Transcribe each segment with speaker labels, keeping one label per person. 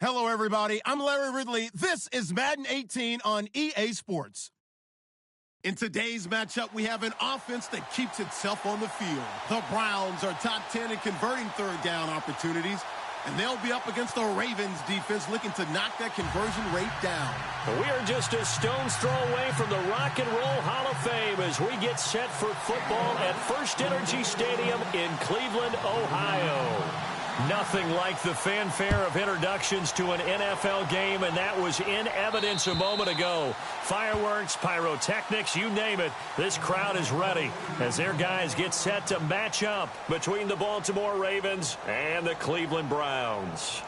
Speaker 1: Hello, everybody. I'm Larry Ridley. This is Madden 18 on EA Sports. In today's matchup, we have an offense that keeps itself on the field. The Browns are top 10 in converting third down opportunities, and they'll be up against the Ravens defense looking to knock that conversion rate down.
Speaker 2: We are just a stone's throw away from the Rock and Roll Hall of Fame as we get set for football at First Energy Stadium in Cleveland, Ohio. Nothing like the fanfare of introductions to an NFL game, and that was in evidence a moment ago. Fireworks, pyrotechnics, you name it. This crowd is ready as their guys get set to match up between the Baltimore Ravens and the Cleveland Browns.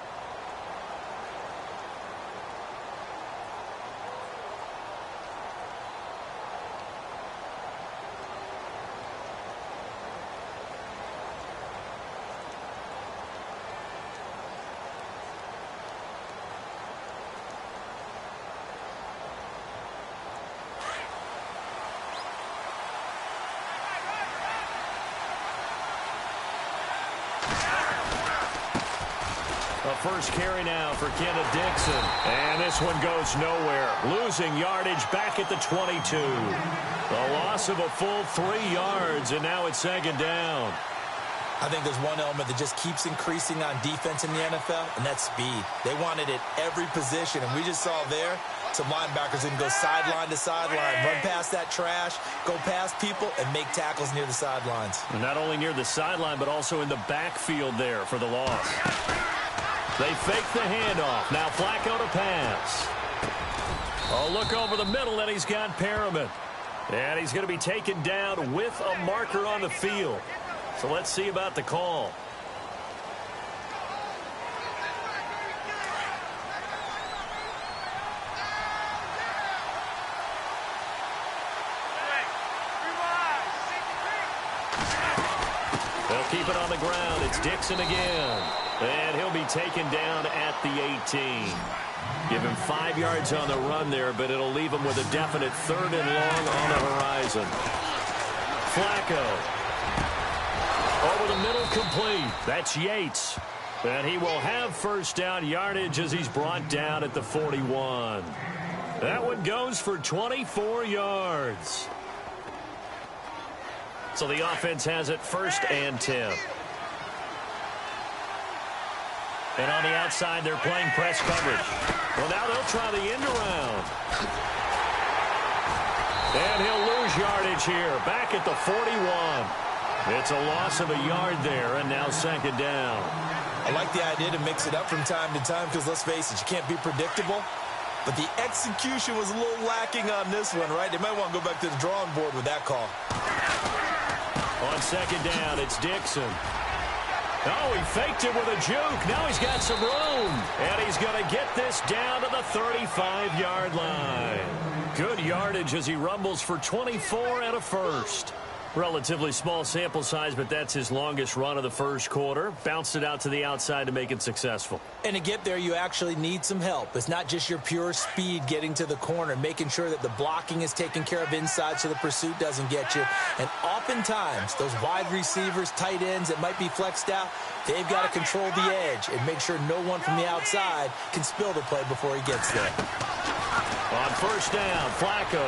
Speaker 2: First carry now for Kenneth Dixon. And this one goes nowhere. Losing yardage back at the 22. A loss of a full 3 yards, and now it's second down.
Speaker 3: I think there's one element that just keeps increasing on defense in the NFL, and that's speed. They want it at every position, and we just saw there some linebackers can go sideline to sideline, run past that trash, go past people, and make tackles near the sidelines.
Speaker 2: And not only near the sideline, but also in the backfield there for the loss. They fake the handoff. Now Flacco to pass. Oh, look over the middle, and he's got Perriman. And he's going to be taken down with a marker on the field. So let's see about the call. They'll keep it on the ground. It's Dixon again. And he'll be taken down at the 18. Give him 5 yards on the run there, but it'll leave him with a definite 3rd and long on the horizon. Flacco. Over the middle, complete. That's Yates. And he will have first down yardage as he's brought down at the 41. That one goes for 24 yards. So the offense has it 1st and 10. And on the outside, they're playing press coverage. Well, now they'll try the end around. And he'll lose yardage here, back at the 41. It's a loss of a yard there, and now second down.
Speaker 3: I like the idea to mix it up from time to time because, let's face it, you can't be predictable. But the execution was a little lacking on this one, right? They might want to go back to the drawing board with that call.
Speaker 2: On second down, it's Dixon. Oh, he faked it with a juke. Now he's got some room. And he's going to get this down to the 35-yard line. Good yardage as he rumbles for 24 and a first. Relatively small sample size, but that's his longest run of the first quarter. Bounced it out to the outside to make it successful.
Speaker 3: And to get there, you actually need some help. It's not just your pure speed getting to the corner, making sure that the blocking is taken care of inside so the pursuit doesn't get you. And oftentimes, those wide receivers, tight ends that might be flexed out, they've got to control the edge and make sure no one from the outside can spill the play before he gets there.
Speaker 2: On first down, Flacco.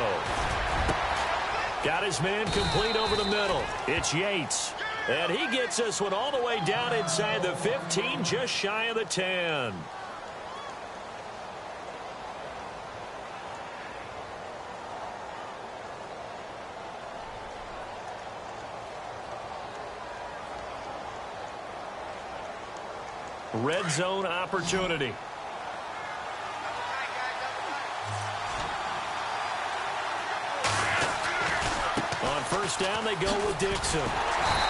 Speaker 2: Got his man complete over the middle. It's Yates. And he gets this one all the way down inside the 15, just shy of the 10. Red zone opportunity. First down, they go with Dixon.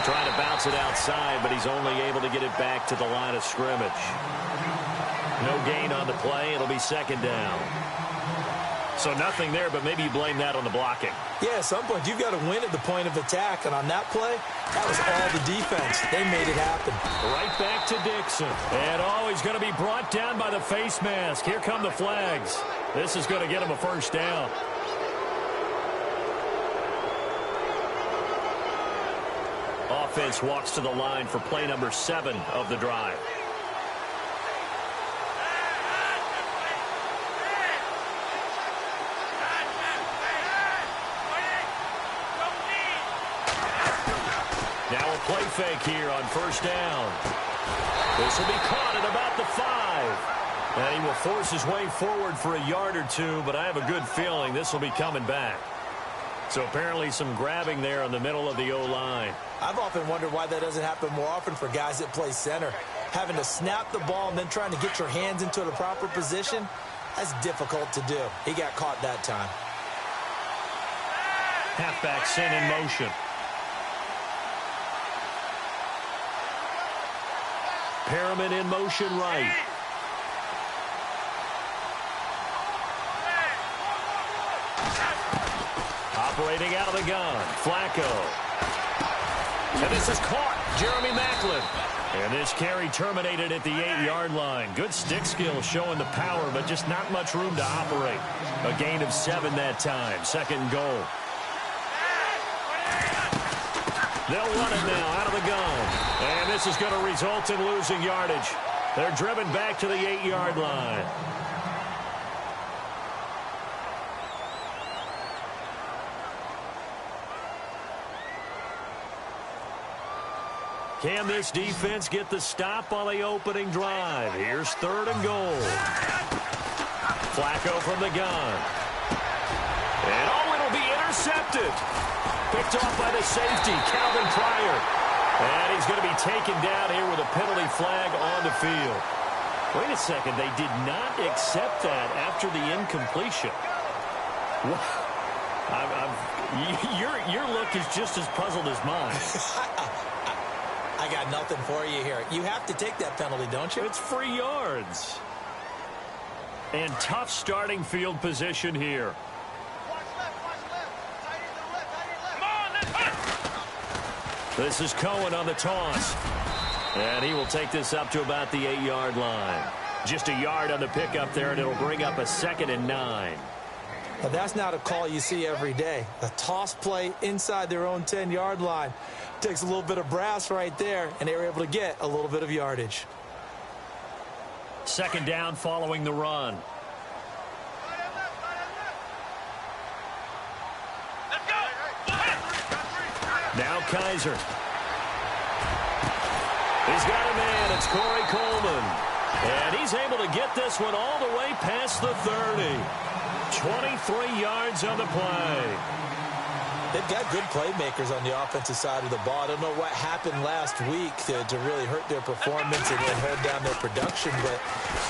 Speaker 2: Trying to bounce it outside, but he's only able to get it back to the line of scrimmage. No gain on the play. It'll be second down. So nothing there, but maybe you blame that on the blocking.
Speaker 3: Yeah, at some point, you've got to win at the point of attack. And on that play, that was all the defense. They made it happen.
Speaker 2: Right back to Dixon. And, oh, he's going to be brought down by the face mask. Here come the flags. This is going to get him a first down. Offense walks to the line for play number 7 of the drive. Now a play fake here on first down. This will be caught at about the 5. And he will force his way forward for a yard or two, but I have a good feeling this will be coming back. So apparently some grabbing there in the middle of the O-line.
Speaker 3: I've often wondered why that doesn't happen more often for guys that play center. Having to snap the ball and then trying to get your hands into the proper position, that's difficult to do. He got caught that time.
Speaker 2: Halfback sent in motion. Perriman in motion right. Operating out of the gun, Flacco. And this is caught, Jeremy Maclin. And this carry terminated at the 8-yard line. Good stick skill showing the power, but just not much room to operate. A gain of 7 that time, second and goal. They'll run it now out of the gun. And this is going to result in losing yardage. They're driven back to the 8-yard line. Can this defense get the stop on the opening drive? Here's third and goal. Flacco from the gun. And it'll be intercepted. Picked off by the safety, Calvin Pryor. And he's going to be taken down here with a penalty flag on the field. Wait a second, they did not accept that after the incompletion. Your look is just as puzzled as mine.
Speaker 3: I got nothing for you here. You have to take that penalty, don't you?
Speaker 2: It's free yards. And tough starting field position here. This is Cohen on the toss. And he will take this up to about the 8-yard line. Just a yard on the pickup there, and it'll bring up a 2nd and 9.
Speaker 3: Now, that's not a call you see every day. A toss play inside their own 10-yard line. Takes a little bit of brass right there, and they were able to get a little bit of yardage.
Speaker 2: Second down following the run. Now Kaiser. He's got a man. It's Corey Coleman. And he's able to get this one all the way past the 30. 23 yards on the play.
Speaker 3: They've got good playmakers on the offensive side of the ball. I don't know what happened last week to really hurt their performance and hold down their production, but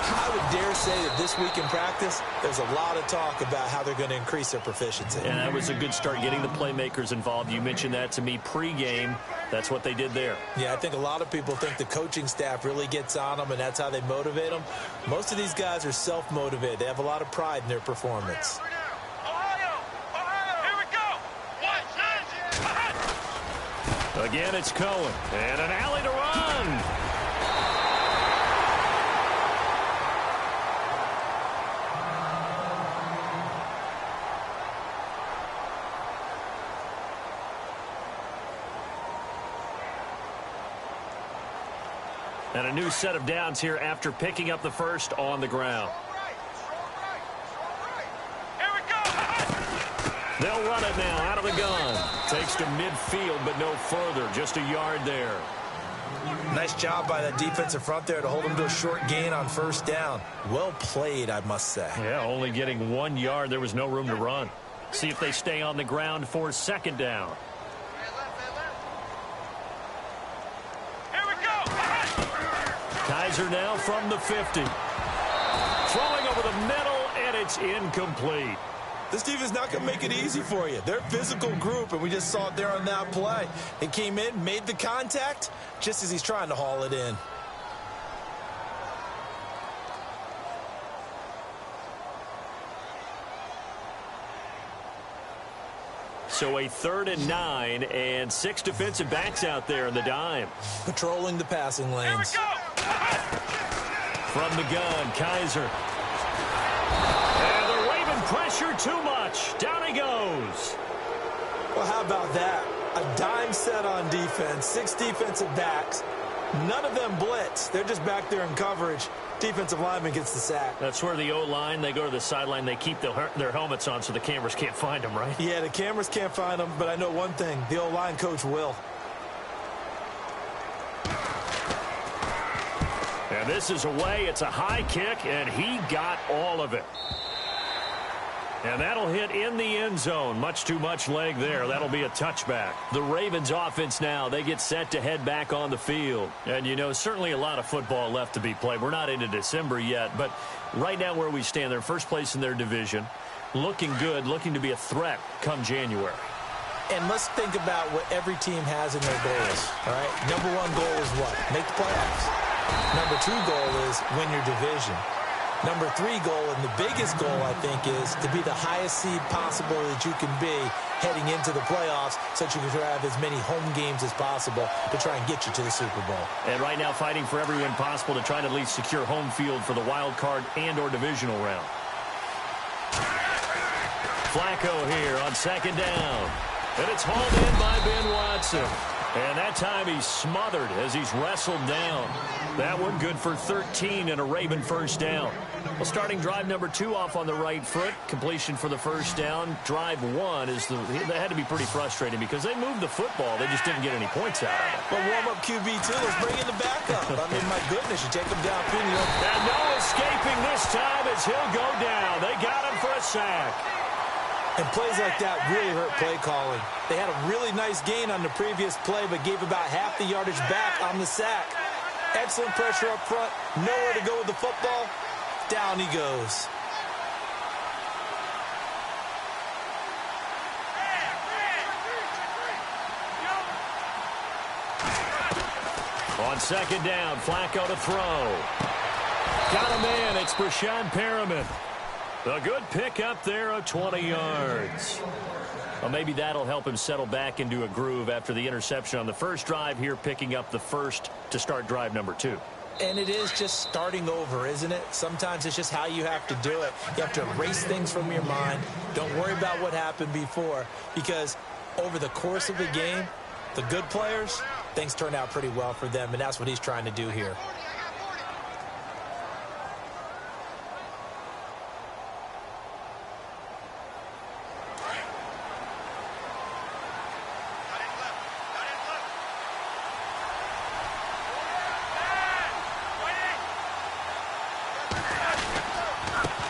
Speaker 3: I would dare say that this week in practice, there's a lot of talk about how they're going to increase their proficiency.
Speaker 2: And that was a good start, getting the playmakers involved. You mentioned that to me pregame. That's what they did there.
Speaker 3: Yeah, I think a lot of people think the coaching staff really gets on them, and that's how they motivate them. Most of these guys are self-motivated. They have a lot of pride in their performance.
Speaker 2: Again, it's Cohen. And an alley to run. And a new set of downs here after picking up the first on the ground. They'll run it now out of the gun. Takes to midfield, but no further. Just a yard there.
Speaker 3: Nice job by that defensive front there to hold them to a short gain on first down. Well played, I must say.
Speaker 2: Yeah, only getting 1 yard. There was no room to run. See if they stay on the ground for second down.
Speaker 4: Here we go.
Speaker 2: Kaiser now from the 50. Throwing over the middle, and it's incomplete.
Speaker 3: This defense is not going to make it easy for you. They're a physical group, and we just saw it there on that play. They came in, made the contact, just as he's trying to haul it in.
Speaker 2: So a 3rd and 9, and 6 defensive backs out there in the dime.
Speaker 3: Patrolling the passing lanes.
Speaker 2: From the gun, Kaiser. Pressure too much. Down he goes.
Speaker 3: Well, how about that? A dime set on defense. 6 defensive backs. None of them blitz. They're just back there in coverage. Defensive lineman gets the sack.
Speaker 2: That's where the O-line, they go to the sideline, they keep their helmets on so the cameras can't find them, right?
Speaker 3: Yeah, the cameras can't find them, but I know one thing. The O-line coach will.
Speaker 2: And this is away. It's a high kick, and he got all of it. And that'll hit in the end zone. Much too much leg there. That'll be a touchback. The Ravens offense now, they get set to head back on the field. And, you know, certainly a lot of football left to be played. We're not into December yet, but right now where we stand, they're first place in their division. Looking good, looking to be a threat come January.
Speaker 3: And let's think about what every team has in their goals, all right? Number one goal is what? Make the playoffs. Number two goal is win your division. Number three goal, and the biggest goal, I think, is to be the highest seed possible that you can be heading into the playoffs so that you can have as many home games as possible to try and get you to the Super Bowl.
Speaker 2: And right now fighting for every win possible to try to at least secure home field for the wild card and or divisional round. Flacco here on second down. And it's hauled in by Ben Watson. And that time he's smothered as he's wrestled down. That one good for 13 and a Raven first down. Well, starting drive number 2 off on the right foot. Completion for the first down. Drive 1 is that had to be pretty frustrating because they moved the football. They just didn't get any points out of it.
Speaker 3: But warm-up QB2, let's bring in the backup. I mean, my goodness, you take him down.
Speaker 2: And no escaping this time as he'll go down. They got him for a sack.
Speaker 3: And plays like that really hurt play calling. They had a really nice gain on the previous play, but gave about half the yardage back on the sack. Excellent pressure up front. Nowhere to go with the football. Down he goes.
Speaker 2: On second down, Flacco to throw. Got him in. It's Brashad Perriman. A good pick up there of 20 yards. Well, maybe that'll help him settle back into a groove after the interception on the first drive here, picking up the first to start drive number 2.
Speaker 3: And it is just starting over, isn't it? Sometimes it's just how you have to do it. You have to erase things from your mind. Don't worry about what happened before, because over the course of a game, the good players, things turn out pretty well for them, and that's what he's trying to do here.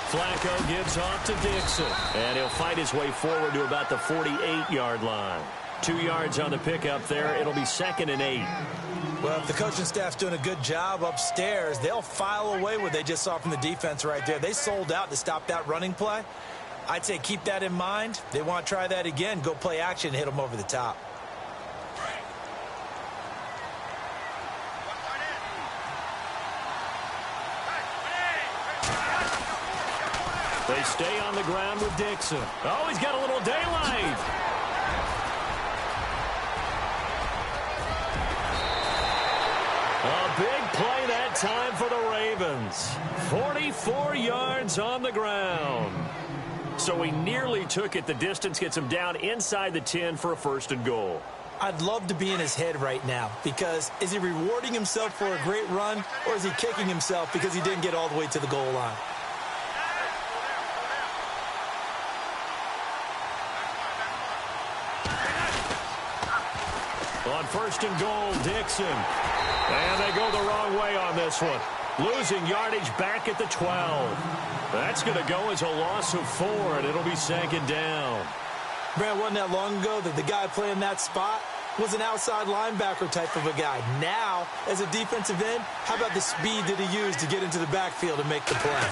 Speaker 2: Flacco gives off to Dixon, and he'll fight his way forward to about the 48-yard line. 2 yards on the pickup there. It'll be 2nd and 8.
Speaker 3: Well, if the coaching staff's doing a good job upstairs, they'll file away what they just saw from the defense right there. They sold out to stop that running play. I'd say keep that in mind. They want to try that again. Go play action and hit them over the top.
Speaker 2: They stay on the ground with Dixon. Oh, he's got a little daylight. A big play that time for the Ravens. 44 yards on the ground. So he nearly took it the distance, gets him down inside the 10 for a 1st and goal.
Speaker 3: I'd love to be in his head right now, because is he rewarding himself for a great run, or is he kicking himself because he didn't get all the way to the goal line?
Speaker 2: On 1st and goal, Dixon. And they go the wrong way on this one. Losing yardage back at the 12. That's going to go as a loss of 4, and it'll be 2nd down.
Speaker 3: Brad, wasn't that long ago that the guy playing that spot was an outside linebacker type of a guy. Now, as a defensive end, how about the speed that he used to get into the backfield and make the play?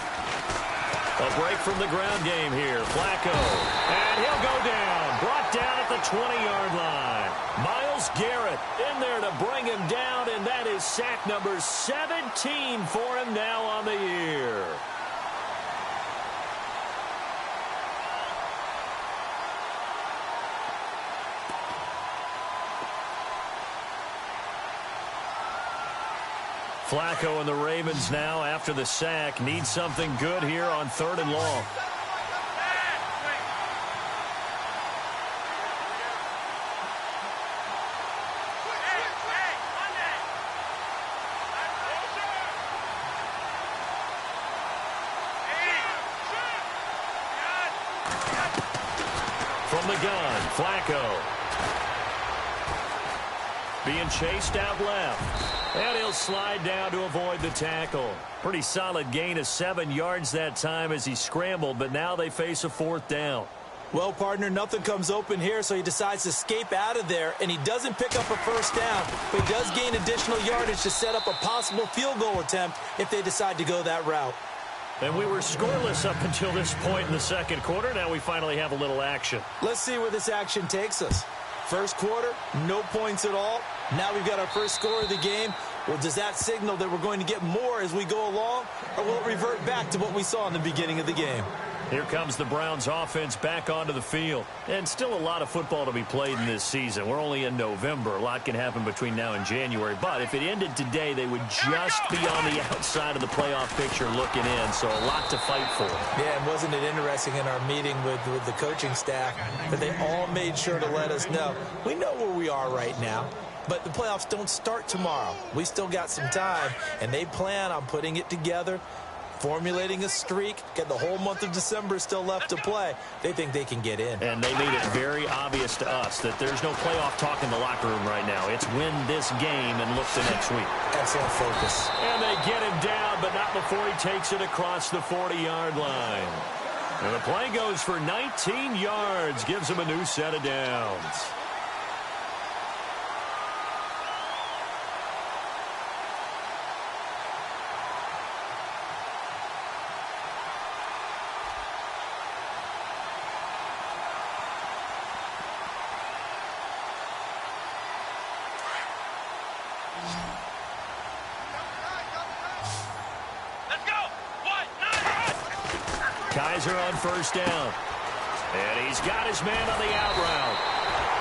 Speaker 2: A break from the ground game here. Flacco. And he'll go down. Brought down at the 20-yard line. Myles Garrett in there to bring him down, and that is sack number 17 for him now on the year. Flacco and the Ravens now, after the sack, need something good here on 3rd and long. From the gun, Flacco. being chased out left. And he'll slide down to avoid the tackle. Pretty solid gain of 7 yards that time as he scrambled, but now they face a 4th down.
Speaker 3: Well, partner, nothing comes open here, so he decides to escape out of there, and he doesn't pick up a first down, but he does gain additional yardage to set up a possible field goal attempt if they decide to go that route.
Speaker 2: And we were scoreless up until this point in the second quarter. Now we finally have a little action.
Speaker 3: Let's see where this action takes us. First quarter, no points at all. Now we've got our first score of the game. Well, does that signal that we're going to get more as we go along, or will it revert back to what we saw in the beginning of the game?
Speaker 2: Here comes the Browns offense back onto the field. And still a lot of football to be played in this season. We're only in November. A lot can happen between now and January. But if it ended today, they would just be on the outside of the playoff picture looking in. So a lot to fight for.
Speaker 3: Yeah, and wasn't it interesting in our meeting with the coaching staff that they all made sure to let us know, we know where we are right now. But the playoffs don't start tomorrow. We still got some time, and they plan on putting it together, formulating a streak, get the whole month of December still left to play. They think they can get in.
Speaker 2: And they made it very obvious to us that there's no playoff talk in the locker room right now. It's win this game and look to next week.
Speaker 3: Excellent focus.
Speaker 2: And they get him down, but not before he takes it across the 40-yard line. And the play goes for 19 yards, gives him a new set of downs. Kaiser on first down. And he's got his man on the out route.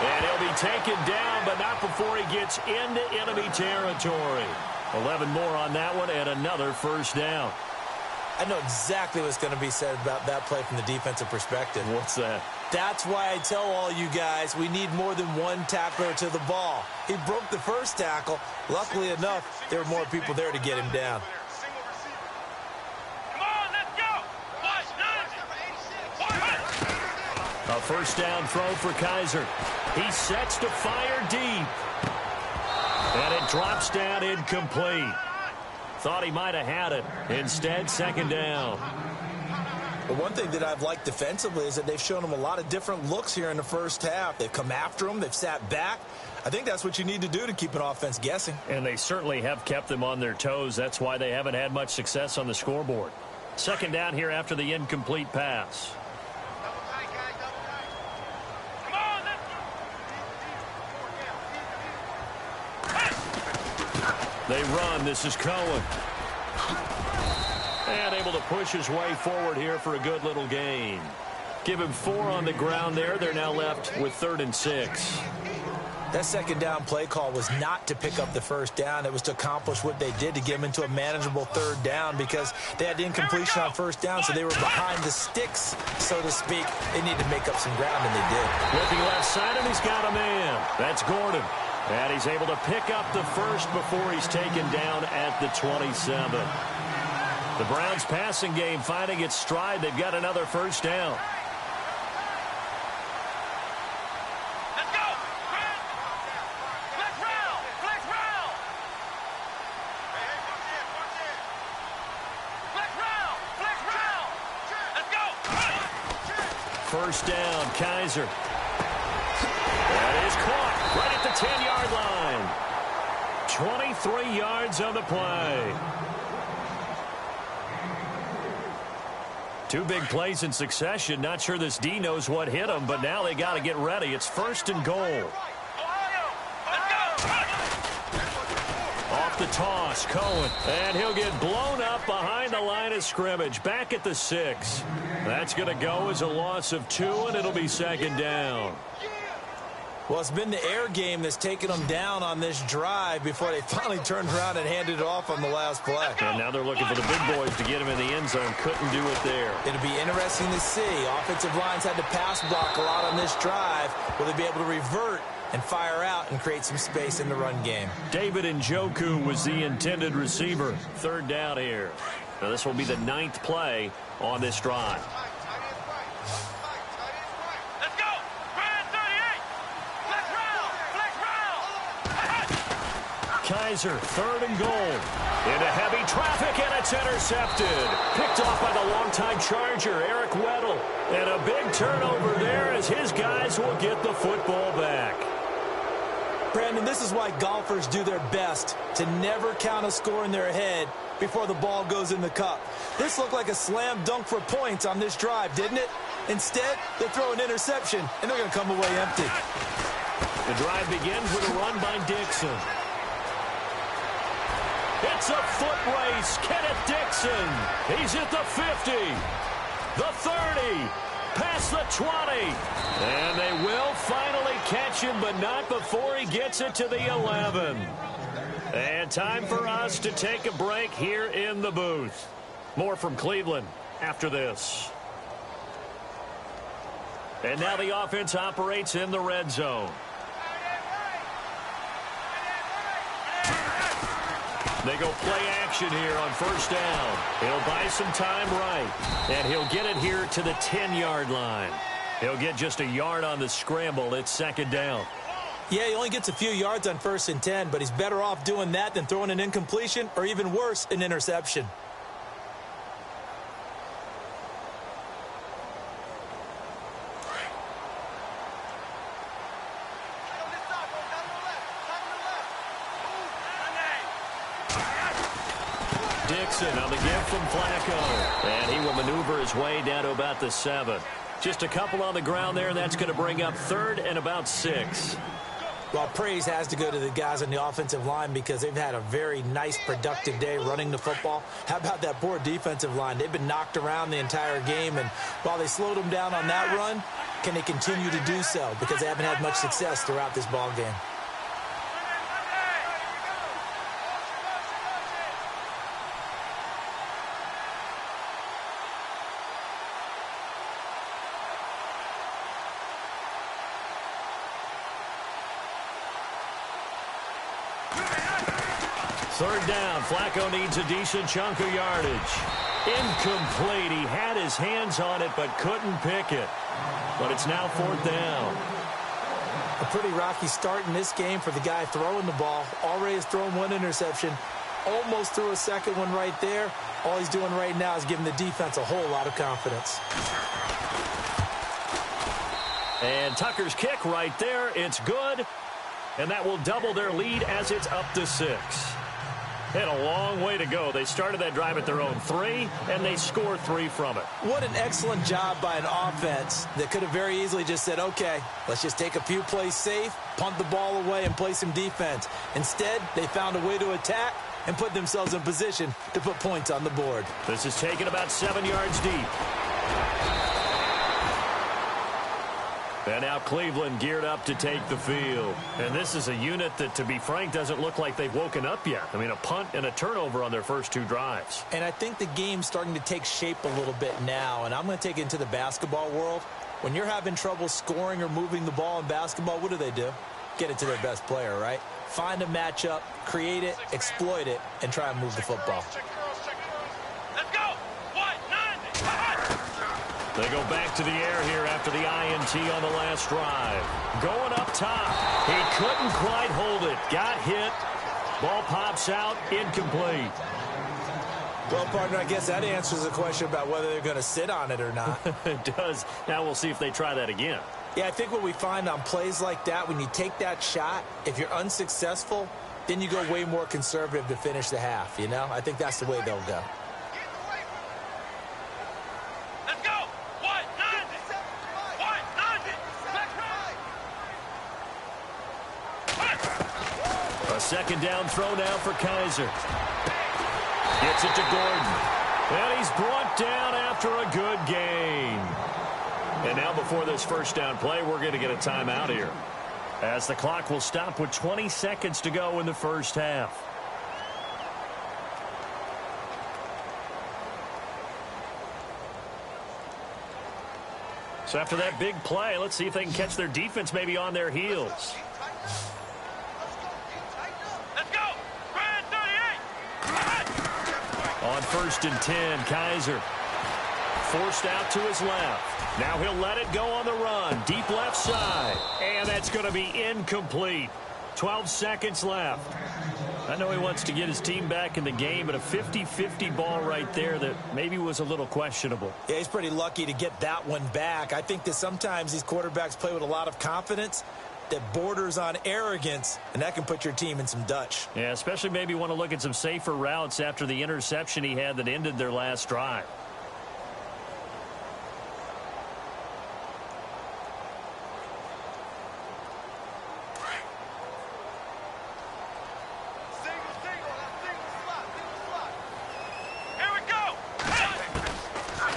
Speaker 2: And he'll be taken down, but not before he gets into enemy territory. 11 more on that one and another first down.
Speaker 3: I know exactly what's going to be said about that play from the defensive perspective.
Speaker 2: What's that?
Speaker 3: That's why I tell all you guys we need more than one tackler to the ball. He broke the first tackle. Luckily enough, there were more people there to get him down.
Speaker 2: A first down throw for Kaiser. He sets to fire deep. And it drops down incomplete. Thought he might have had it. Instead, second down.
Speaker 3: But one thing that I've liked defensively is that they've shown him a lot of different looks here in the first half. They've come after him. They've sat back. I think that's what you need to do to keep an offense guessing.
Speaker 2: And they certainly have kept them on their toes. That's why they haven't had much success on the scoreboard. Second down here after the incomplete pass. They run. This is Cohen. And able to push his way forward here for a good little gain. Give him 4 on the ground there. They're now left with 3rd and 6.
Speaker 3: That second down play call was not to pick up the first down. It was to accomplish what they did to get them into a manageable 3rd down because they had incompletion on first down, so they were behind the sticks, so to speak. They needed to make up some ground, and they did.
Speaker 2: Looking left side, and he's got a man. That's Gordon. And he's able to pick up the first before he's taken down at the 27. The Browns passing game finding its stride. They've got another first down.
Speaker 4: Let's go! Flex round! Flex round! Flex round! Flex round! Let's go!
Speaker 2: First down, Kaiser. That is caught right at the 10-yard line. 23 yards on the play. 2 big plays in succession. Not sure this D knows what hit him, but now they got to get ready. It's 1st and goal. Off the toss, Cohen. And he'll get blown up behind the line of scrimmage. Back at the 6. That's going to go as a loss of 2, and it'll be second down.
Speaker 3: Well, it's been the air game that's taken them down on this drive before they finally turned around and handed it off on the last play.
Speaker 2: And now they're looking for the big boys to get him in the end zone. Couldn't do it there.
Speaker 3: It'll be interesting to see. Offensive lines had to pass block a lot on this drive. Will they be able to revert and fire out and create some space in the run game?
Speaker 2: David Njoku was the intended receiver. 3rd down here. Now this will be the 9th play on this drive.
Speaker 4: Let's go! Brand 38! Flex round! Flex round!
Speaker 2: Kaiser, 3rd and goal. Into heavy traffic, and it's intercepted. Picked off by the longtime Charger, Eric Weddle. And a big turnover there as his guys will get the football back.
Speaker 3: Brandon, this is why golfers do their best to never count a score in their head before the ball goes in the cup. This looked like a slam dunk for points on this drive, didn't it? Instead, they throw an interception, and they're going to come away empty.
Speaker 2: The drive begins with a run by Dixon. It's a foot race. Kenneth Dixon. He's at the 50, the 30, past the 20. And they will finally catch him, but not before he gets it to the 11. And time for us to take a break here in the booth. More from Cleveland after this. And now the offense operates in the red zone. They go play action here on 1st down. He'll buy some time right, and he'll get it here to the 10-yard line. He'll get just a yard on the scramble. It's 2nd down.
Speaker 3: Yeah, he only gets a few yards on 1st and 10, but he's better off doing that than throwing an incompletion or even worse, an interception.
Speaker 2: Dixon on the give from Flacco. And he will maneuver his way down to about the 7. Just a couple on the ground there, and that's going to bring up 3rd and about 6.
Speaker 3: Well, praise has to go to the guys on the offensive line because they've had a very nice, productive day running the football. How about that poor defensive line? They've been knocked around the entire game, and while they slowed them down on that run, can they continue to do so? Because they haven't had much success throughout this ball game.
Speaker 2: Third down. Flacco needs a decent chunk of yardage. Incomplete. He had his hands on it but couldn't pick it. But it's now 4th down.
Speaker 3: A pretty rocky start in this game for the guy throwing the ball. Already has thrown 1 interception. Almost threw a 2nd one right there. All he's doing right now is giving the defense a whole lot of confidence.
Speaker 2: And Tucker's kick right there. It's good. And that will double their lead as it's up to 6. They had a long way to go. They started that drive at their own 3, and they scored 3 from it.
Speaker 3: What an excellent job by an offense that could have very easily just said, okay, let's just take a few plays safe, punt the ball away, and play some defense. Instead, they found a way to attack and put themselves in position to put points on the board.
Speaker 2: This is taken about 7 yards deep. And now Cleveland geared up to take the field. And this is a unit that, to be frank, doesn't look like they've woken up yet. I mean, a punt and a turnover on their first 2 drives.
Speaker 3: And I think the game's starting to take shape a little bit now. And I'm going to take it into the basketball world. When you're having trouble scoring or moving the ball in basketball, what do? Get it to their best player, right? Find a matchup, create it, exploit it, and try and move the football.
Speaker 4: Let's go. 190.
Speaker 2: They go back to the air here after the INT on the last drive. Going up top. He couldn't quite hold it. Got hit. Ball pops out. Incomplete.
Speaker 3: Well, partner, I guess that answers the question about whether they're going to sit on it or not.
Speaker 2: It does. Now we'll see if they try that again.
Speaker 3: Yeah, I think what we find on plays like that, when you take that shot, if you're unsuccessful, then you go way more conservative to finish the half, you know? I think that's the way they'll go.
Speaker 2: A 2nd down throw now for Kaiser. Gets it to Gordon. And he's brought down after a good gain. And now before this 1st down play, we're going to get a timeout here, as the clock will stop with 20 seconds to go in the first half. So after that big play, let's see if they can catch their defense maybe on their heels. On 1st and 10, Kaiser forced out to his left. Now he'll let it go on the run. Deep left side. And that's going to be incomplete. 12 seconds left. I know he wants to get his team back in the game, but a 50-50 ball right there that maybe was a little questionable.
Speaker 3: Yeah, he's pretty lucky to get that one back. I think that sometimes these quarterbacks play with a lot of confidence that borders on arrogance, and that can put your team in some Dutch.
Speaker 2: Yeah, especially maybe want to look at some safer routes after the interception he had that ended their last drive.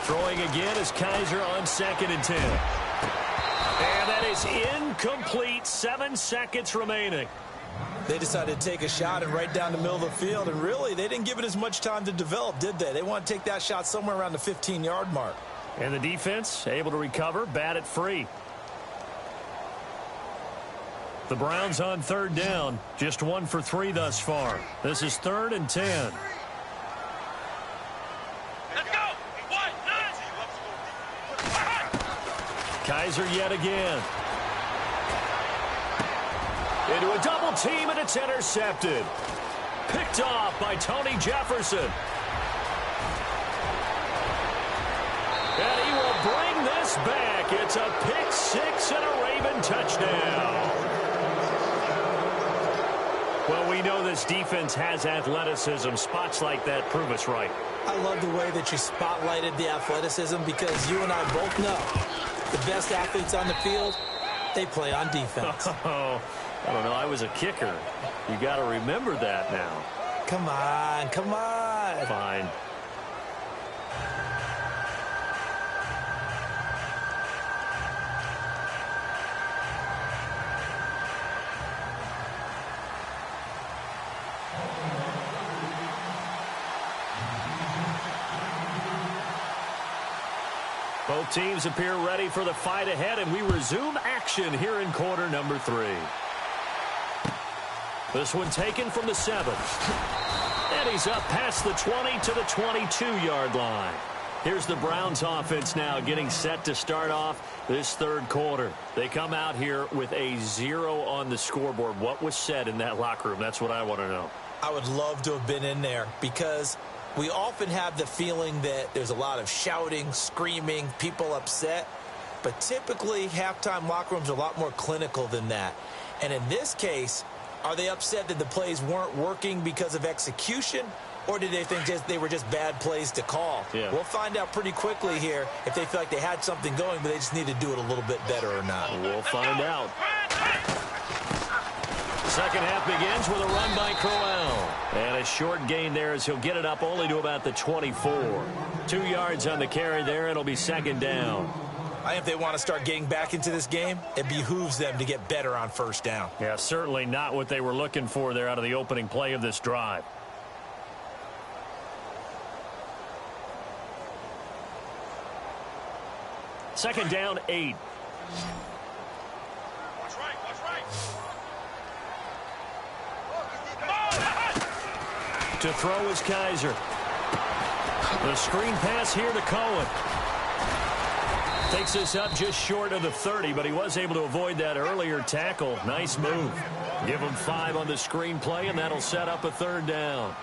Speaker 2: Throwing again is Kaiser on 2nd and 10. And that is incomplete. 7 seconds remaining.
Speaker 3: They decided to take a shot and right down the middle of the field, and really, they didn't give it as much time to develop, did they? They want to take that shot somewhere around the 15-yard mark.
Speaker 2: And the defense able to recover, bat it free. The Browns on 3rd down, just 1 for 3 thus far. This is 3rd and 10. Kaiser yet again. Into a double team, and it's intercepted. Picked off by Tony Jefferson. And he will bring this back. It's a pick 6 and a Raven touchdown. Well, we know this defense has athleticism. Spots like that prove us right.
Speaker 3: I love the way that you spotlighted the athleticism, because you and I both know the best athletes on the field, they play on defense.
Speaker 2: Oh, I don't know. I was a kicker. You got to remember that now.
Speaker 3: Come on, come on.
Speaker 2: Fine. Both teams appear ready for the fight ahead, and we resume action here in quarter number 3. This one taken from the 7. And he's up past the 20 to the 22-yard line. Here's the Browns offense now getting set to start off this 3rd quarter. They come out here with a 0 on the scoreboard. What was said in that locker room? That's what I want to know.
Speaker 3: I would love to have been in there, because we often have the feeling that there's a lot of shouting, screaming, people upset. But typically, halftime locker rooms are a lot more clinical than that. And in this case, are they upset that the plays weren't working because of execution? Or did they think they were just bad plays to call?
Speaker 2: Yeah.
Speaker 3: We'll find out pretty quickly here if they feel like they had something going, but they just need to do it a little bit better or not.
Speaker 2: We'll find out. Second half begins with a run by Crowell. And a short gain there as he'll get it up only to about the 24. 2 yards on the carry there. It'll be 2nd down.
Speaker 3: I think if they want to start getting back into this game, it behooves them to get better on 1st down.
Speaker 2: Yeah, certainly not what they were looking for there out of the opening play of this drive. Second down, 8. To throw is Kaiser. The screen pass here to Cohen. Takes this up just short of the 30, but he was able to avoid that earlier tackle. Nice move. Give him 5 on the screen play, and that'll set up a 3rd down.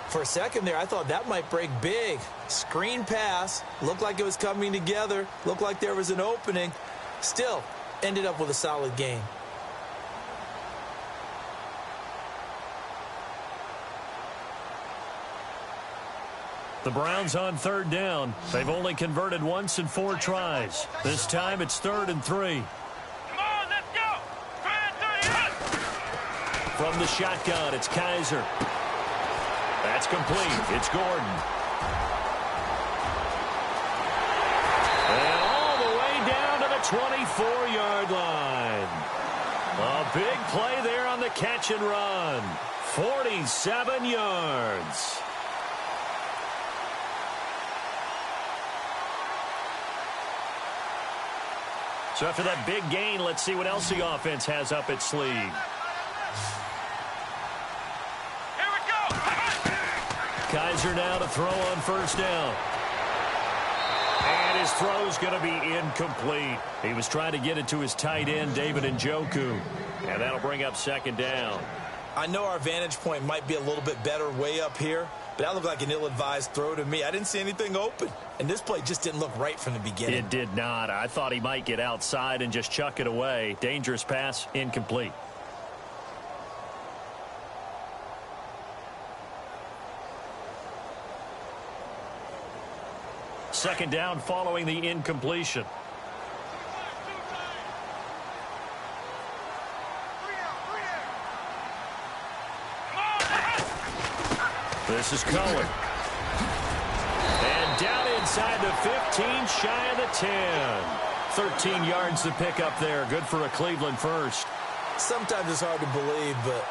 Speaker 3: For a second there, I thought that might break big. Screen pass. Looked like it was coming together. Looked like there was an opening. Still, ended up with a solid gain.
Speaker 2: The Browns on 3rd down. They've only converted once in 4 tries. This time it's 3rd and 3.
Speaker 4: Come on, let's go.
Speaker 2: From the shotgun, it's Kaiser. That's complete. It's Gordon. And all the way down to the 24-yard line. A big play there on the catch and run. 47 yards. So after that big gain, let's see what else the offense has up its sleeve.
Speaker 4: Here we go.
Speaker 2: Kaiser now to throw on 1st down. And his throw's going to be incomplete. He was trying to get it to his tight end, David Njoku. And that'll bring up 2nd down.
Speaker 3: I know our vantage point might be a little bit better way up here, but that looked like an ill-advised throw to me. I didn't see anything open, and this play just didn't look right from the beginning.
Speaker 2: It did not. I thought he might get outside and just chuck it away. Dangerous pass, incomplete. Second down following the incompletion. This is Cohen. And down inside the 15, shy of the 10. 13 yards to pick up there. Good for a Cleveland first.
Speaker 3: Sometimes it's hard to believe, but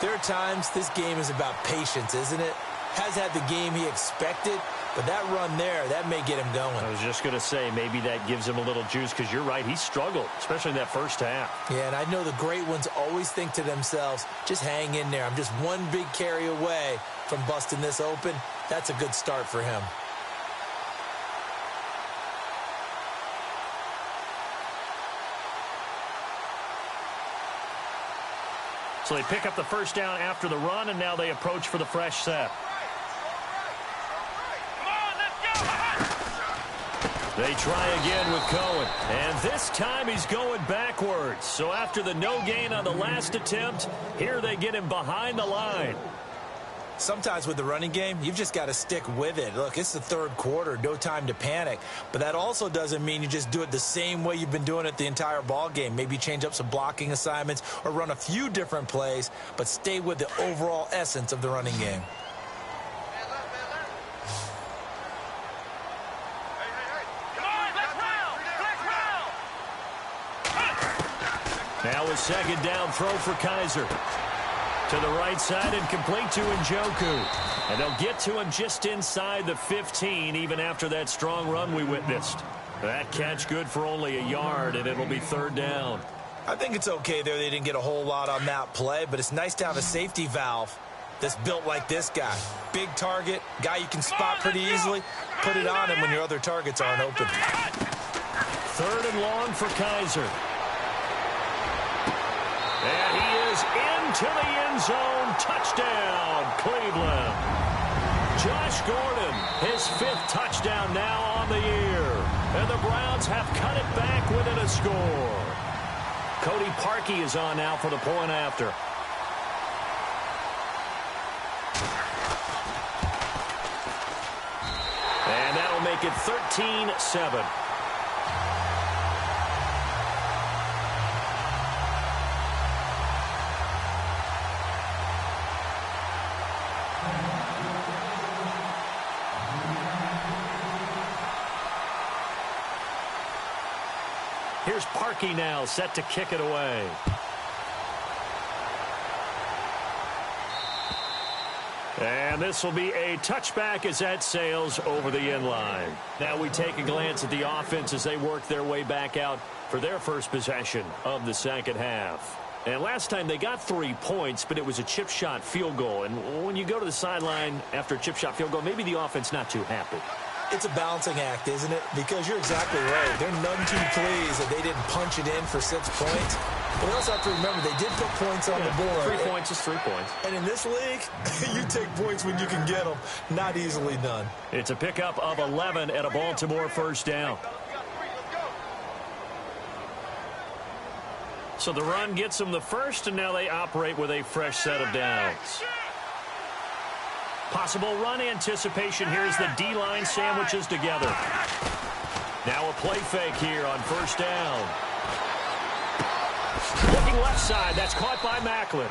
Speaker 3: there are times this game is about patience, isn't it? Has had the game he expected, but that run there, that may get him going.
Speaker 2: I was just going to say, maybe that gives him a little juice, because you're right, he struggled, especially in that first half.
Speaker 3: Yeah, and I know the great ones always think to themselves, just hang in there. I'm just one big carry away from busting this open. That's a good start for him.
Speaker 2: So they pick up the first down after the run, and now they approach for the fresh set. They try again with Cohen, and this time he's going backwards. So after the no gain on the last attempt, here they get him behind the line.
Speaker 3: Sometimes with the running game, you've just got to stick with it. Look, it's the third quarter, no time to panic. But that also doesn't mean you just do it the same way you've been doing it the entire ball game. Maybe change up some blocking assignments or run a few different plays, but stay with the overall essence of the running game.
Speaker 2: Now a second down throw for Kaiser. To the right side and complete to Njoku. And they'll get to him just inside the 15, even after that strong run we witnessed. That catch good for only a yard, and it'll be third down.
Speaker 3: I think it's okay there. They didn't get a whole lot on that play, but it's nice to have a safety valve that's built like this guy. Big target, guy you can spot pretty easily. Put it on him when your other targets aren't open.
Speaker 2: Third and long for Kaiser. And he is into the end zone. Touchdown, Cleveland. Josh Gordon, his fifth touchdown now on the year. And the Browns have cut it back within a score. Cody Parkey is on now for the point after. And that'll make it 13-7. Here's Parkey now, set to kick it away. And this will be a touchback as that sails over the end line. Now we take a glance at the offense as they work their way back out for their first possession of the second half. And last time they got 3 points, but it was a chip shot field goal. And when you go to the sideline after a chip shot field goal, maybe the offense not too happy.
Speaker 3: It's a balancing act, isn't it? Because you're exactly right. They're none too pleased that they didn't punch it in for 6 points. But we also have to remember they did put points on the board.
Speaker 2: 3 points is 3 points.
Speaker 3: And in this league, you take points when you can get them. Not easily done.
Speaker 2: It's a pickup of 11 at a Baltimore first down. So the run gets them the first, and now they operate with a fresh set of downs. Possible run anticipation. Here's the D-line sandwiches together. Now a play fake here on first down. Looking left side. That's caught by Macklin.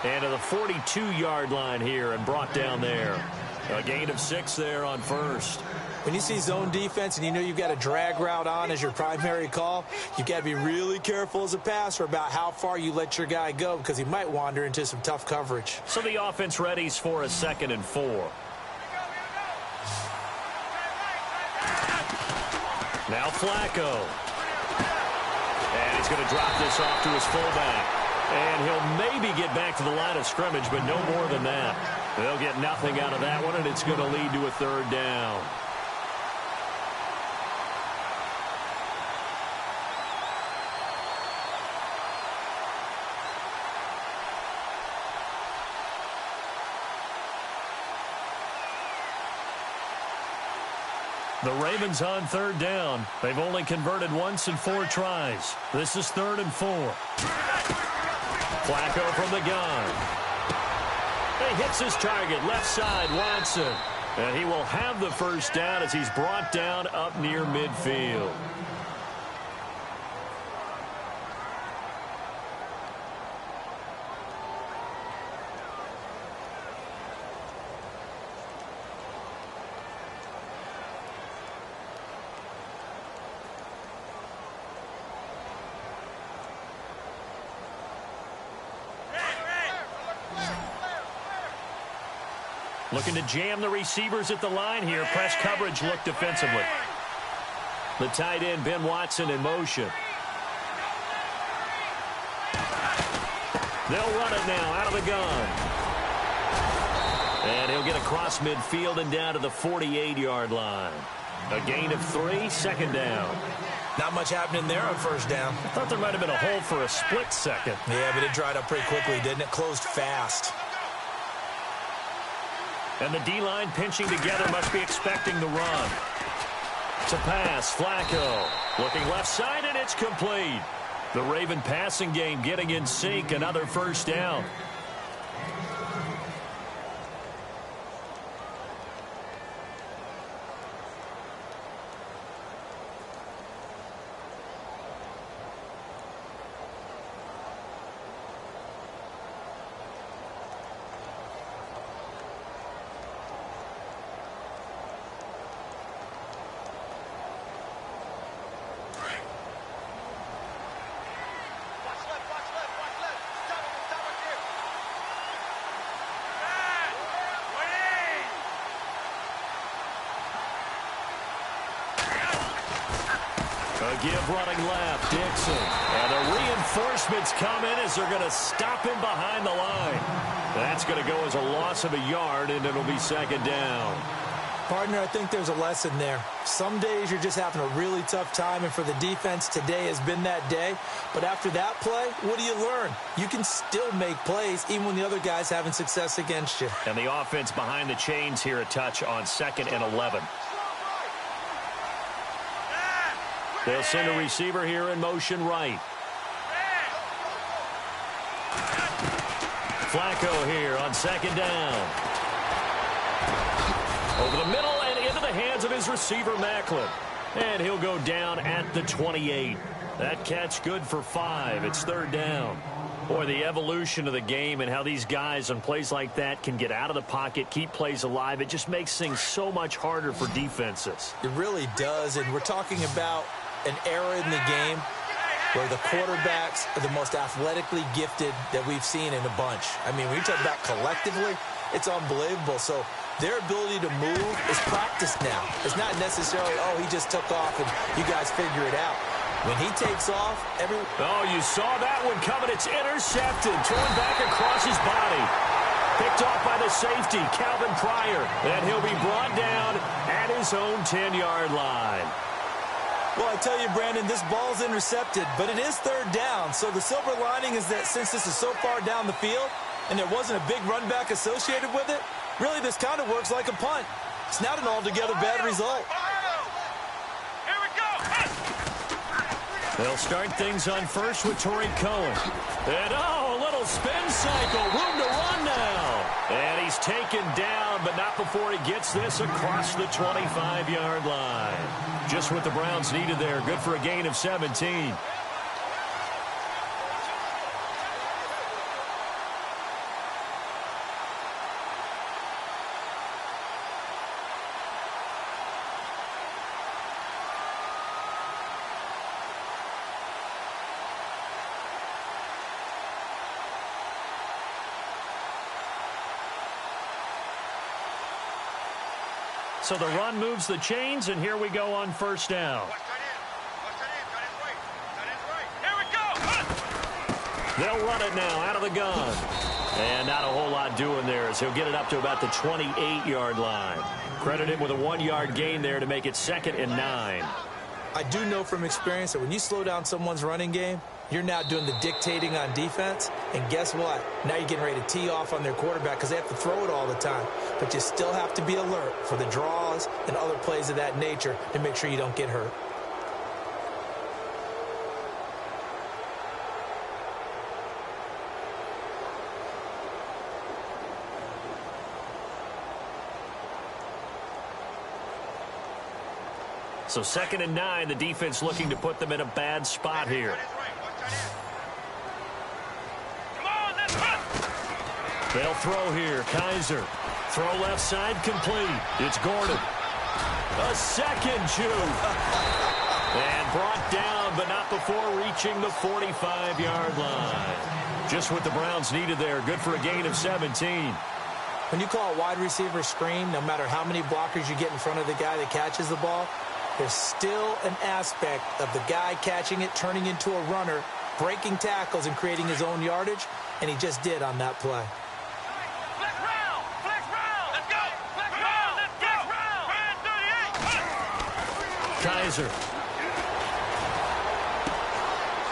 Speaker 2: And to the 42-yard line here and brought down there. A gain of 6 there on first.
Speaker 3: When you see zone defense and you know you've got a drag route on as your primary call, you've got to be really careful as a passer about how far you let your guy go because he might wander into some tough coverage.
Speaker 2: So the offense readies for a 2nd and 4. Now Flacco. And he's going to drop this off to his fullback. And he'll maybe get back to the line of scrimmage, but no more than that. They'll get nothing out of that one, and it's going to lead to a third down. The Ravens on third down. They've only converted once in 4 tries. This is 3rd and 4. Flacco from the gun. He hits his target, left side, Watson. And he will have the first down as he's brought down up near midfield. Looking to jam the receivers at the line here. Press coverage look defensively. The tight end, Ben Watson, in motion. They'll run it now out of the gun. And he'll get across midfield and down to the 48-yard line. A gain of 3, 2nd down.
Speaker 3: Not much happening there on 1st down.
Speaker 2: I thought there might have been a hole for a split second.
Speaker 3: Yeah, but it dried up pretty quickly, didn't it? Closed fast.
Speaker 2: And the D-line pinching together must be expecting the run. To pass, Flacco. Looking left side, and it's complete. The Raven passing game getting in sync. Another 1st down. A give running left, Dixon. And the reinforcements come in as they're going to stop him behind the line. That's going to go as a loss of a yard, and it'll be 2nd down.
Speaker 3: Partner, I think there's a lesson there. Some days you're just having a really tough time, and for the defense, today has been that day. But after that play, what do you learn? You can still make plays even when the other guy's having success against you.
Speaker 2: And the offense behind the chains here a touch on 2nd and 11. They'll send a receiver here in motion right. Flacco here on 2nd down. Over the middle and into the hands of his receiver, Macklin. And he'll go down at the 28. That catch good for 5. It's 3rd down. Boy, the evolution of the game and how these guys on plays like that can get out of the pocket, keep plays alive, it just makes things so much harder for defenses.
Speaker 3: It really does, and we're talking about an era in the game where the quarterbacks are the most athletically gifted that we've seen in a bunch. I mean, when you talk about collectively, it's unbelievable. So their ability to move is practiced now. It's not necessarily, oh, he just took off and you guys figure it out. When he takes off,
Speaker 2: Oh, you saw that one coming. It's intercepted. Thrown back across his body. Picked off by the safety, Calvin Pryor. And he'll be brought down at his own 10-yard line.
Speaker 3: Well, I tell you, Brandon, this ball's intercepted, but it is 3rd down. So the silver lining is that since this is so far down the field and there wasn't a big run back associated with it, really this kind of works like a punt. It's not an altogether bad result.
Speaker 4: Here we go.
Speaker 2: They'll start things on 1st with Torrey Cohen. And, a little spin cycle. Room to run now. And he's taken down, but not before he gets this across the 25-yard line. Just what the Browns needed there. Good for a gain of 17. So the run moves the chains, and here we go on 1st down.
Speaker 4: Here we go.
Speaker 2: They'll run it now out of the gun. And not a whole lot doing there as he'll get it up to about the 28-yard line. Credit him with a 1-yard gain there to make it 2nd and 9.
Speaker 3: I do know from experience that when you slow down someone's running game, You're now doing the dictating on defense, and guess what? Now you're getting ready to tee off on their quarterback because they have to throw it all the time. But you still have to be alert for the draws and other plays of that nature to make sure you don't get hurt.
Speaker 2: So 2nd and 9, the defense looking to put them in a bad spot here. They'll throw here. Kaiser. Throw left side complete. It's Gordon. A second juke. And brought down, but not before reaching the 45-yard line. Just what the Browns needed there. Good for a gain of 17.
Speaker 3: When you call a wide receiver screen, no matter how many blockers you get in front of the guy that catches the ball, there's still an aspect of the guy catching it, turning into a runner, breaking tackles and creating his own yardage, and he just did on that play.
Speaker 4: Flex round! Flex round! Let's go! Flex round! Let's go! Brand 38!
Speaker 2: Kaiser.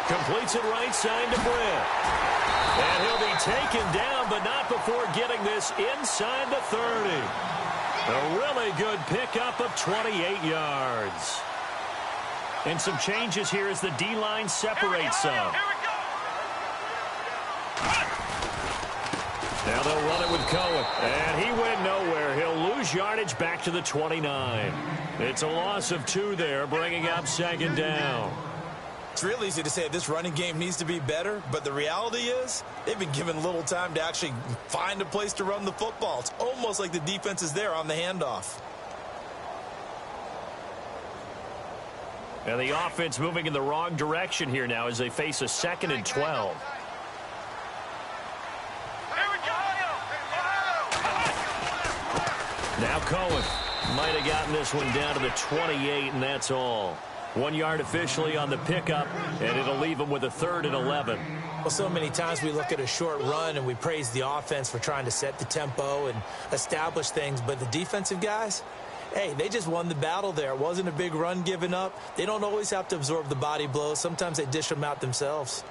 Speaker 2: Completes it right side to Britt. And he'll be taken down, but not before getting this inside the 30. A really good pickup of 28 yards. And some changes here as the D-line separates some.
Speaker 4: Here we go!
Speaker 2: Now they'll run it with Cohen. And he went nowhere. He'll lose yardage back to the 29. It's a loss of 2 there, bringing up 2nd down.
Speaker 3: It's real easy to say this running game needs to be better, but the reality is they've been given little time to actually find a place to run the football. It's almost like the defense is there on the handoff.
Speaker 2: And the offense moving in the wrong direction here now as they face a 2nd and 12. Now Cohen might have gotten this one down to the 28, and that's all. 1 yard officially on the pickup, and it'll leave him with a 3rd and 11.
Speaker 3: Well, so many times we look at a short run and we praise the offense for trying to set the tempo and establish things, but the defensive guys, hey, they just won the battle there. It wasn't a big run given up. They don't always have to absorb the body blows. Sometimes they dish them out themselves.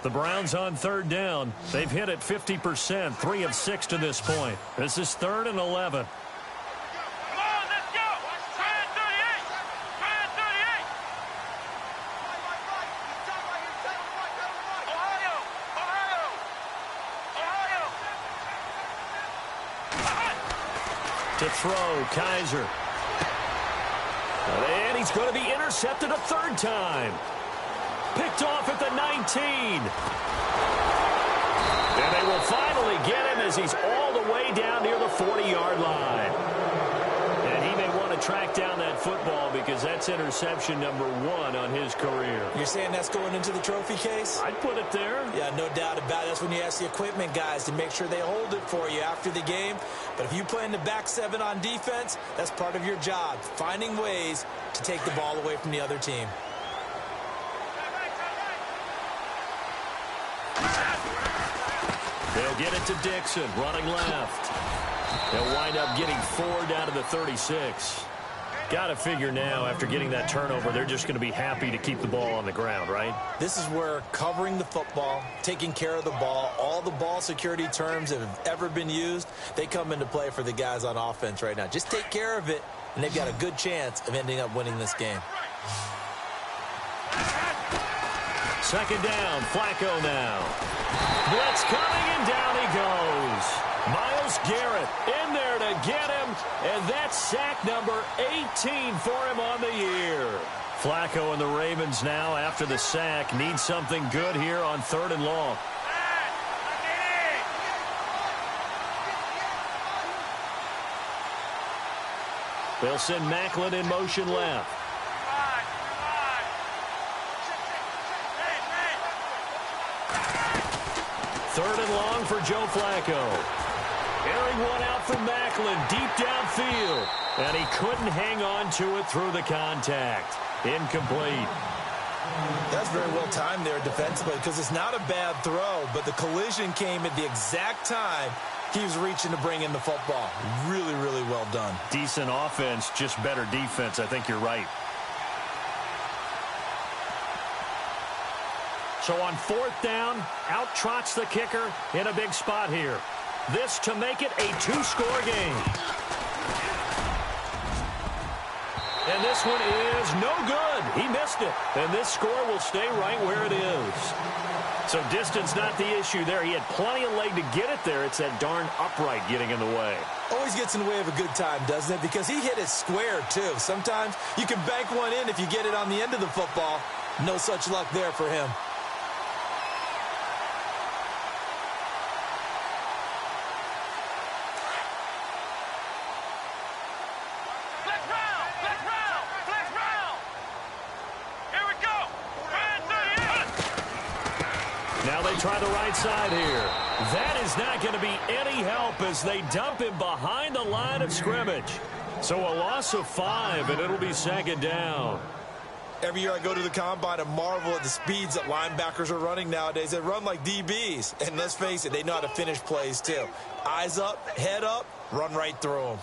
Speaker 2: The Browns on 3rd down. They've hit it 50%, 3 of 6 to this point. This is 3rd and 11.
Speaker 4: Come on, let's go! Brand 38! Brand 38! Ohio! Ohio! Ohio!
Speaker 2: To throw, Kaiser. And he's going to be intercepted a 3rd time. Picked off at the 19. And they will finally get him as he's all the way down near the 40-yard line. And he may want to track down that football because that's interception number 1 on his career.
Speaker 3: You're saying that's going into the trophy case?
Speaker 2: I'd put it there.
Speaker 3: Yeah, no doubt about it. That's when you ask the equipment guys to make sure they hold it for you after the game. But if you play in the back 7 on defense, that's part of your job, finding ways to take the ball away from the other team.
Speaker 2: They'll get it to Dixon, running left. They'll wind up getting 4 down to the 36. Got to figure now, after getting that turnover, they're just going to be happy to keep the ball on the ground, right?
Speaker 3: This is where covering the football, taking care of the ball, all the ball security terms that have ever been used, they come into play for the guys on offense right now. Just take care of it, and they've got a good chance of ending up winning this game.
Speaker 2: 2nd down, Flacco now. Blitz coming, and down he goes. Myles Garrett in there to get him, and that's sack number 18 for him on the year. Flacco and the Ravens now, after the sack, need something good here on 3rd and long. They'll send Macklin in motion left. 3rd and long for Joe Flacco. Airing one out from Macklin, deep downfield. And he couldn't hang on to it through the contact. Incomplete.
Speaker 3: That's very well timed there defensively because it's not a bad throw, but the collision came at the exact time He was reaching to bring in the football. Really, really well done.
Speaker 2: Decent offense, just better defense. I think you're right. So on 4th down, out trots the kicker in a big spot here. This to make it a 2-score game. And this one is no good. He missed it. And this score will stay right where it is. So distance not the issue there. He had plenty of leg to get it there. It's that darn upright getting in the way.
Speaker 3: Always gets in the way of a good time, doesn't it? Because he hit it square, too. Sometimes you can bank one in if you get it on the end of the football. No such luck there for him.
Speaker 2: Try the right side here. That is not going to be any help as they dump him behind the line of scrimmage. So a loss of 5, and it'll be 2nd down.
Speaker 3: Every year I go to the combine and marvel at the speeds that linebackers are running nowadays. They run like DBs. And let's face it, they know how to finish plays too. Eyes up, head up, run right through them.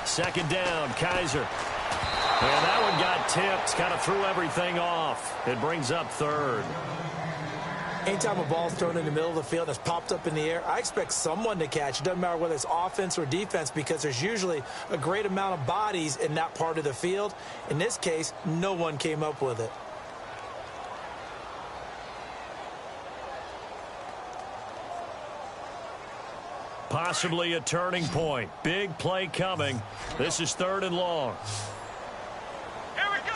Speaker 2: Second down, Kaiser. And that one got tipped, kind of threw everything off. It brings up 3rd.
Speaker 3: Anytime a ball's thrown in the middle of the field and it's popped up in the air, I expect someone to catch. It doesn't matter whether it's offense or defense because there's usually a great amount of bodies in that part of the field. In this case, no one came up with it.
Speaker 2: Possibly a turning point. Big play coming. This is 3rd and long.
Speaker 4: Here we go.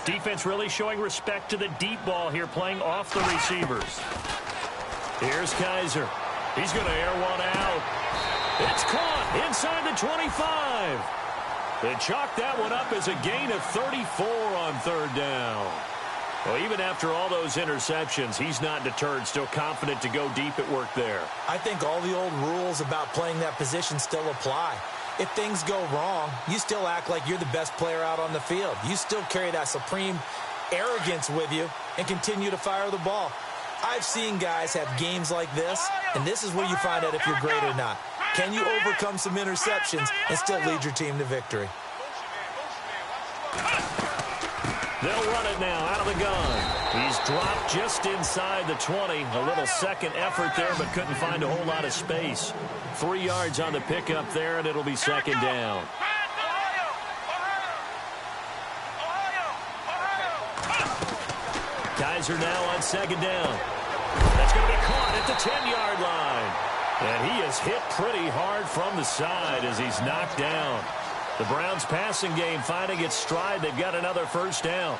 Speaker 2: Defense really showing respect to the deep ball here, playing off the receivers. Here's Kaiser. He's going to air one out. It's caught inside the 25. They chalk that one up as a gain of 34 on 3rd down. Well, even after all those interceptions, he's not deterred, still confident to go deep at work there.
Speaker 3: I think all the old rules about playing that position still apply. If things go wrong, you still act like you're the best player out on the field. You still carry that supreme arrogance with you and continue to fire the ball. I've seen guys have games like this, and this is where you find out if you're great or not. Can you overcome some interceptions and still lead your team to victory?
Speaker 2: They'll run it now out of the gun. He's dropped just inside the 20. A little second effort there, but couldn't find a whole lot of space. 3 yards on the pickup there, and it'll be 2nd down. Kaiser now on 2nd down. That's going to be caught at the 10-yard line. And he is hit pretty hard from the side as he's knocked down. The Browns passing game finding its stride. They've got another 1st down.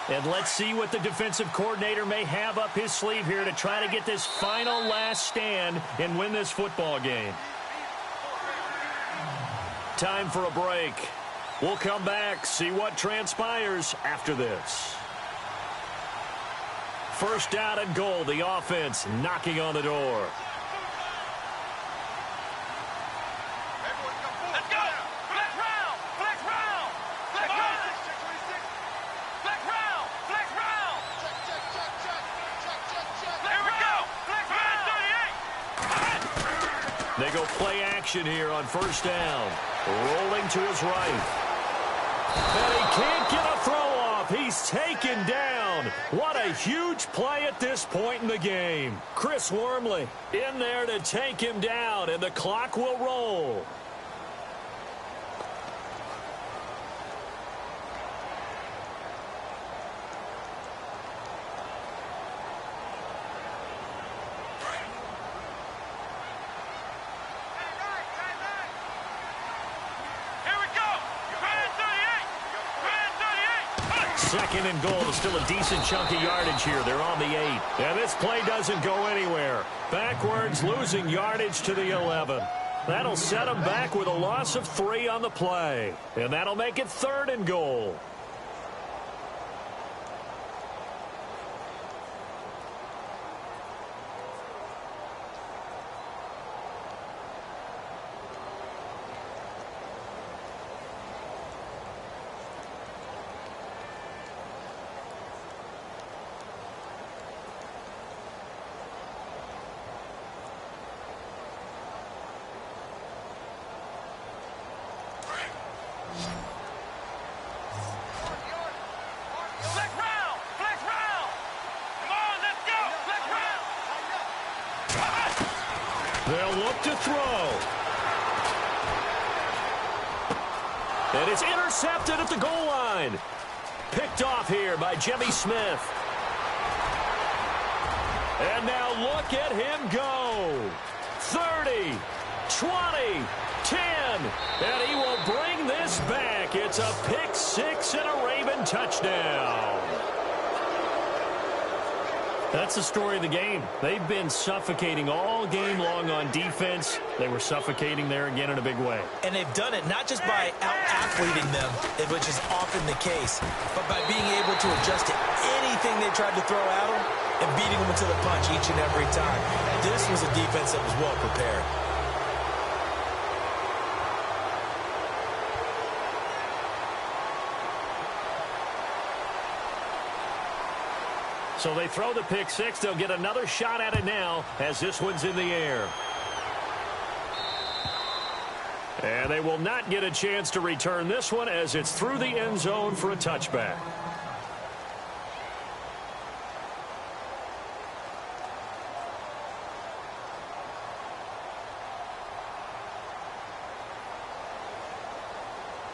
Speaker 2: And let's see what the defensive coordinator may have up his sleeve here to try to get this final last stand and win this football game. Time for a break. We'll come back, see what transpires after this. 1st down and goal, the offense knocking on the door.
Speaker 4: Let's go. Flex round. Flex round. Flex round. Flex round. Flex round. Here we go. Flex round 38.
Speaker 2: They go play action here on 1st down. Rolling to his right. And he can't get a throw off. He's taken down. What a huge play at this point in the game. Chris Wormley in there to take him down, and the clock will roll. 2nd and goal. It's still a decent chunk of yardage here. They're on the 8. And this play doesn't go anywhere. Backwards, losing yardage to the 11. That'll set them back with a loss of 3 on the play. And that'll make it 3rd and goal. They'll look to throw. And it's intercepted at the goal line. Picked off here by Jimmy Smith. And now look at him go. 30, 20, 10. And he will bring this back. It's a pick 6 and a Raven touchdown. That's the story of the game. They've been suffocating all game long on defense. They were suffocating there again in a big way.
Speaker 3: And they've done it not just by out-athleting them, which is often the case, but by being able to adjust to anything they tried to throw at them and beating them to the punch each and every time. This was a defense that was well prepared.
Speaker 2: So they throw the pick 6. They'll get another shot at it now as this one's in the air. And they will not get a chance to return this one as it's through the end zone for a touchback.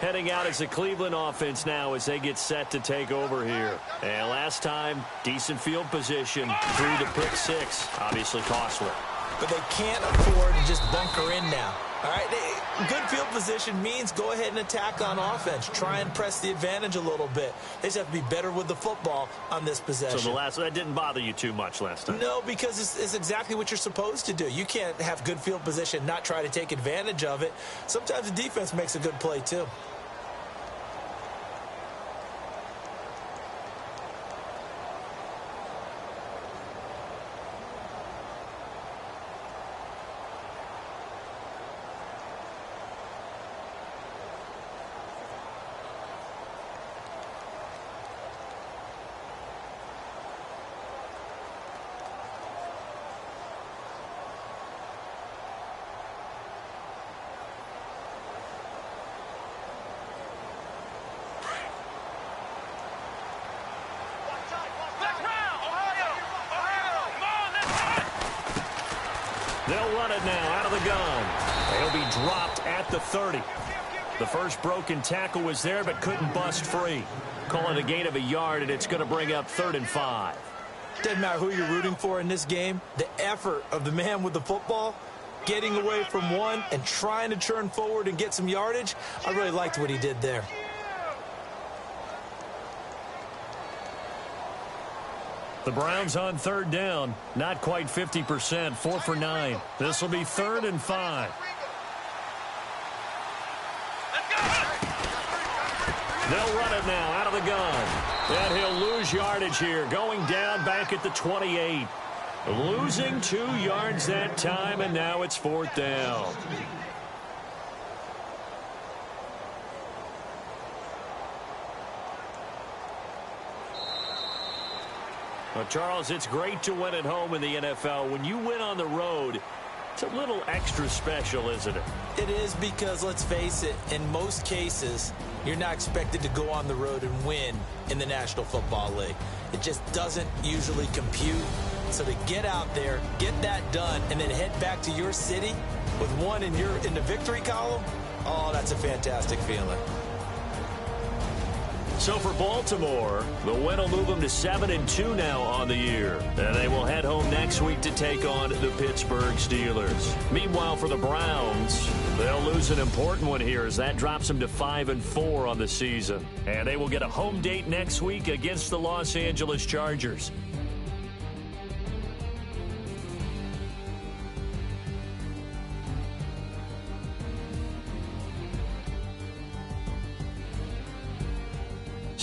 Speaker 2: Heading out as the Cleveland offense now as they get set to take over here. And last time, decent field position through the pick 6. Obviously costly.
Speaker 3: But they can't afford to just bunker in now. All right, good field position means go ahead and attack on offense. Try and press the advantage a little bit. They just have to be better with the football on this possession.
Speaker 2: So that didn't bother you too much last time?
Speaker 3: No, because it's exactly what you're supposed to do. You can't have good field position, not try to take advantage of it. Sometimes the defense makes a good play too.
Speaker 2: They'll run it now out of the gun. He'll be dropped at the 30. The first broken tackle was there but couldn't bust free. Call it a gain of a yard, and it's going to bring up 3rd and 5.
Speaker 3: Doesn't matter who you're rooting for in this game. The effort of the man with the football, getting away from one and trying to turn forward and get some yardage, I really liked what he did there.
Speaker 2: The Browns on 3rd down. Not quite 50%. 4 for 9. This will be 3rd and 5. They'll run it now out of the gun. And he'll lose yardage here. Going down back at the 28. Losing 2 yards that time, and now it's 4th down. Well, Charles, it's great to win at home in the NFL. When you win on the road, it's a little extra special, isn't it?
Speaker 3: It is because, let's face it, in most cases, you're not expected to go on the road and win in the National Football League. It just doesn't usually compute. So to get out there, get that done, and then head back to your city with one in the victory column, oh, that's a fantastic feeling.
Speaker 2: So for Baltimore, the win will move them to 7-2 now on the year. And they will head home next week to take on the Pittsburgh Steelers. Meanwhile, for the Browns, they'll lose an important one here as that drops them to 5-4 on the season. And they will get a home date next week against the Los Angeles Chargers.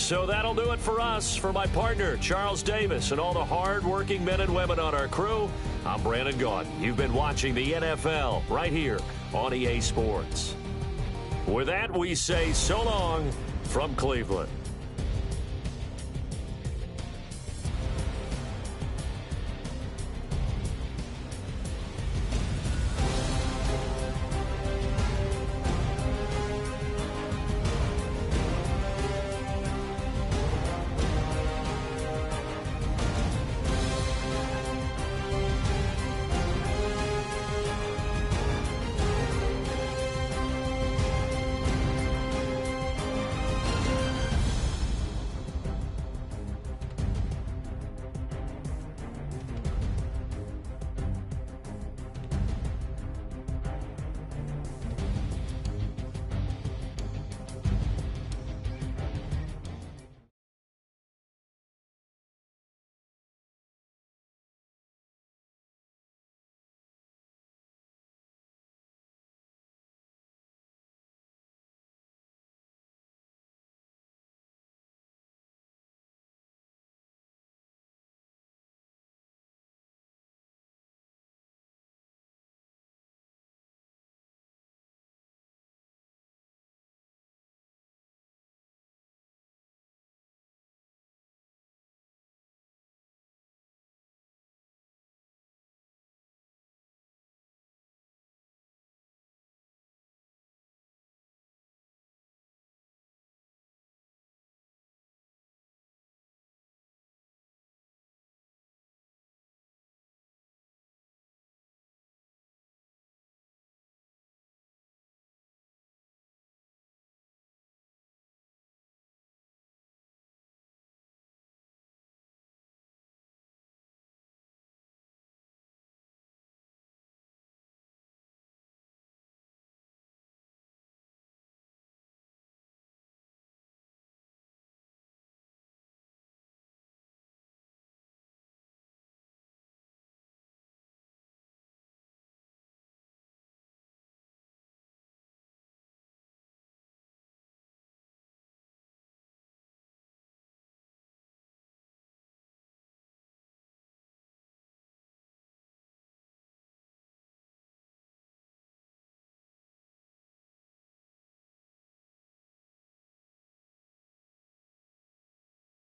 Speaker 2: So that'll do it for us. For my partner, Charles Davis, and all the hard-working men and women on our crew, I'm Brandon Gaudin. You've been watching the NFL right here on EA Sports. With that, we say so long from Cleveland.